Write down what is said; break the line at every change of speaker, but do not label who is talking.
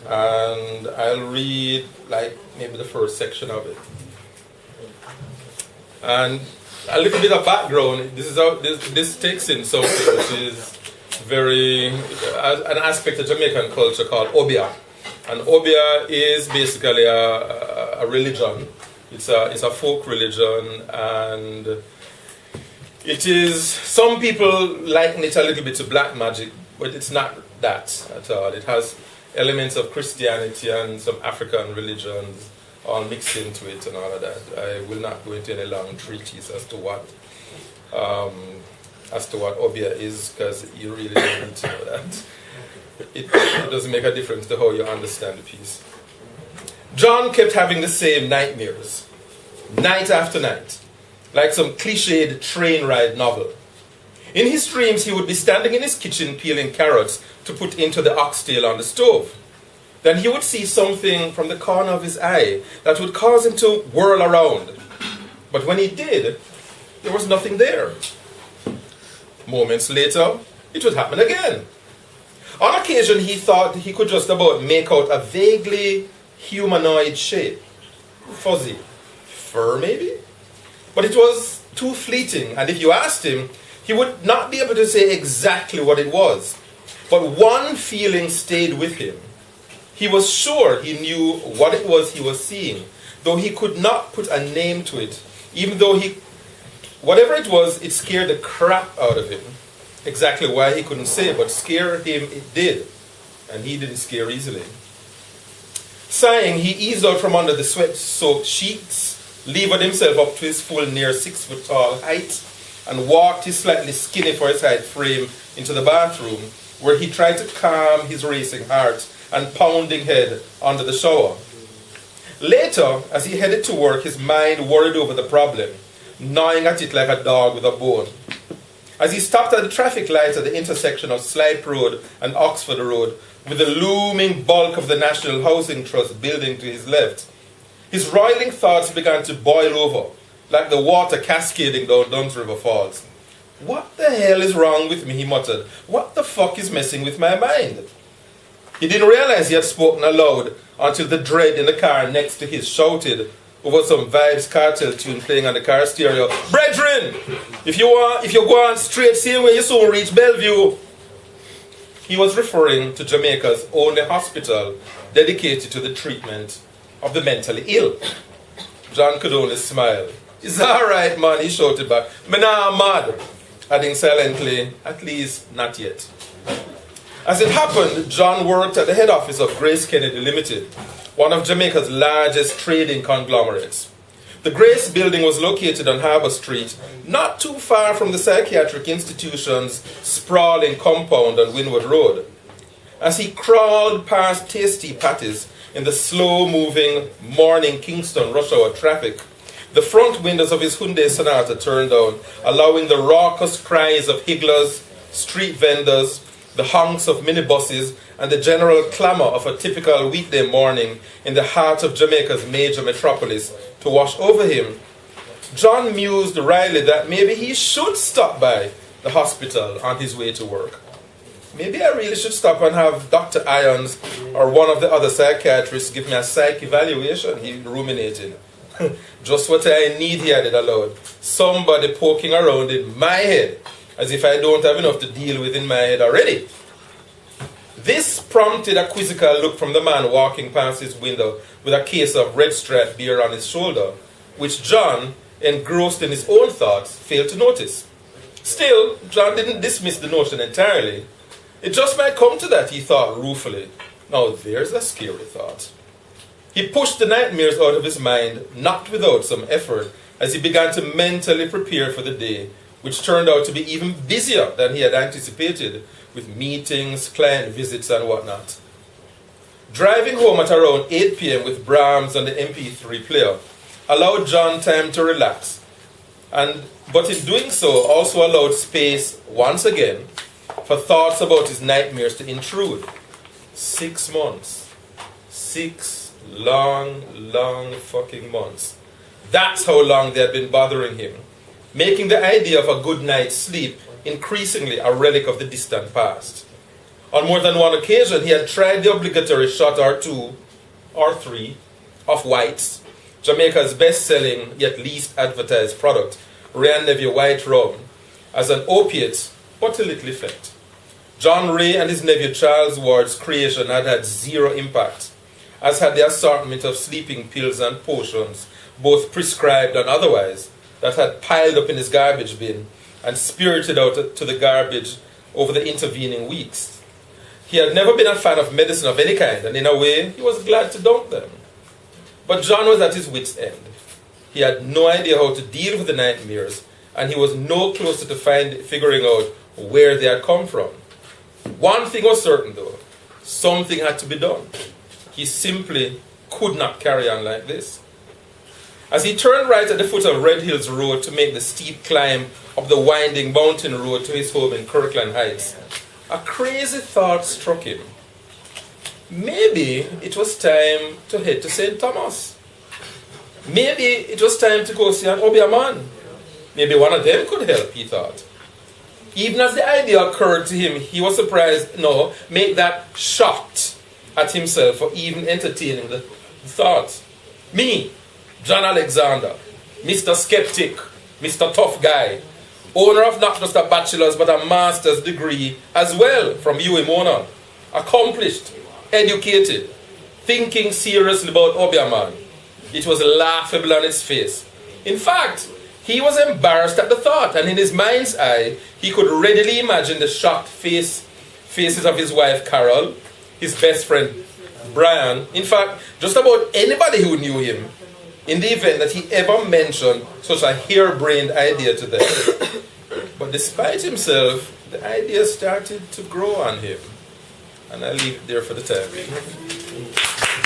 and I'll read like maybe the first section of it. And a little bit of background. This is how this takes in something which is very an aspect of Jamaican culture called obia, and obia is basically a religion. It's a folk religion, and it is, some people liken it a little bit to black magic, but it's not that at all. It has elements of Christianity and some African religions all mixed into it and all of that. I will not go into any long treatise as to what obia is, because you really don't need to know that. It doesn't make a difference to how you understand the piece. John kept having the same nightmares, night after night, like some cliched train ride novel. In his dreams, he would be standing in his kitchen peeling carrots to put into the oxtail on the stove. Then he would see something from the corner of his eye that would cause him to whirl around. But when he did, there was nothing there. Moments later, it would happen again. On occasion, he thought he could just about make out a vaguely humanoid shape. Fuzzy. Fur, maybe? But it was too fleeting, and if you asked him, he would not be able to say exactly what it was. But one feeling stayed with him. He was sure he knew what it was he was seeing, though he could not put a name to it. Even though whatever it was, it scared the crap out of him. Exactly why he couldn't say, but scare him it did. And he didn't scare easily. Sighing, he eased out from under the sweat-soaked sheets, levered himself up to his full near 6 foot tall height, and walked his slightly skinny for his height frame into the bathroom, where he tried to calm his racing heart and pounding head under the shower. Later, as he headed to work, his mind worried over the problem, gnawing at it like a dog with a bone. As he stopped at the traffic light at the intersection of Slipe Road and Oxford Road, with the looming bulk of the National Housing Trust building to his left, his roiling thoughts began to boil over, like the water cascading down Duns River Falls. What the hell is wrong with me, he muttered. What the fuck is messing with my mind? He didn't realize he had spoken aloud until the dread in the car next to his shouted over some Vibes Cartel tune playing on the car stereo, "Brethren, if you go on straight same way, you soon reach Bellevue." He was referring to Jamaica's only hospital dedicated to the treatment of the mentally ill. John could only smile. "It's all right, man," he shouted back. "Me nah mad," adding silently, "at least not yet." As it happened, John worked at the head office of Grace Kennedy Limited, one of Jamaica's largest trading conglomerates. The Grace building was located on Harbour Street, not too far from the psychiatric institution's sprawling compound on Windward Road. As he crawled past tasty patties in the slow-moving morning Kingston rush hour traffic, the front windows of his Hyundai Sonata turned down, allowing the raucous cries of higglers, street vendors, the honks of minibuses, and the general clamour of a typical weekday morning in the heart of Jamaica's major metropolis to wash over him. John mused wryly that maybe he should stop by the hospital on his way to work. Maybe I really should stop and have Dr. Irons or one of the other psychiatrists give me a psych evaluation, he ruminated. Just what I need, he added aloud. Somebody poking around in my head, as if I don't have enough to deal with in my head already. This prompted a quizzical look from the man walking past his window with a case of Red Stripe beer on his shoulder, which John, engrossed in his own thoughts, failed to notice. Still, John didn't dismiss the notion entirely. It just might come to that, he thought ruefully. Now there's a scary thought. He pushed the nightmares out of his mind, not without some effort, as he began to mentally prepare for the day, which turned out to be even busier than he had anticipated, with meetings, client visits, and whatnot. Driving home at around 8 p.m. with Brahms on the MP3 player allowed John time to relax, but in doing so also allowed space, once again, for thoughts about his nightmares to intrude. 6 months. 6 long fucking months. That's how long they had been bothering him, making the idea of a good night's sleep increasingly a relic of the distant past. On more than one occasion, he had tried the obligatory shot or two or three of White's, Jamaica's best-selling yet least advertised product, Ray and Nephew White Rum, as an opiate, but to little effect. John Ray and his nephew Charles Ward's creation had zero impact, as had the assortment of sleeping pills and potions, both prescribed and otherwise, that had piled up in his garbage bin and spirited out to the garbage over the intervening weeks. He had never been a fan of medicine of any kind, and in a way, he was glad to dump them. But John was at his wit's end. He had no idea how to deal with the nightmares, and he was no closer to figuring out where they had come from. One thing was certain, though. Something had to be done. He simply could not carry on like this. As he turned right at the foot of Red Hills Road to make the steep climb up the winding mountain road to his home in Kirkland Heights, a crazy thought struck him. Maybe it was time to head to St. Thomas. Maybe it was time to go see an Obeah man. Maybe one of them could help, he thought. Even as the idea occurred to him, he was surprised, make that shocked at himself for even entertaining the thought. Me, John Alexander, Mr. Skeptic, Mr. Tough Guy, owner of not just a bachelor's but a master's degree as well from UMONA, accomplished, educated, thinking seriously about Obeah man. It was laughable on his face. In fact, he was embarrassed at the thought, and in his mind's eye, he could readily imagine the shocked faces of his wife Carol, his best friend Brian, in fact, just about anybody who knew him, in the event that he ever mentioned such a harebrained idea to them. But despite himself, the idea started to grow on him. And I leave it there for the time being.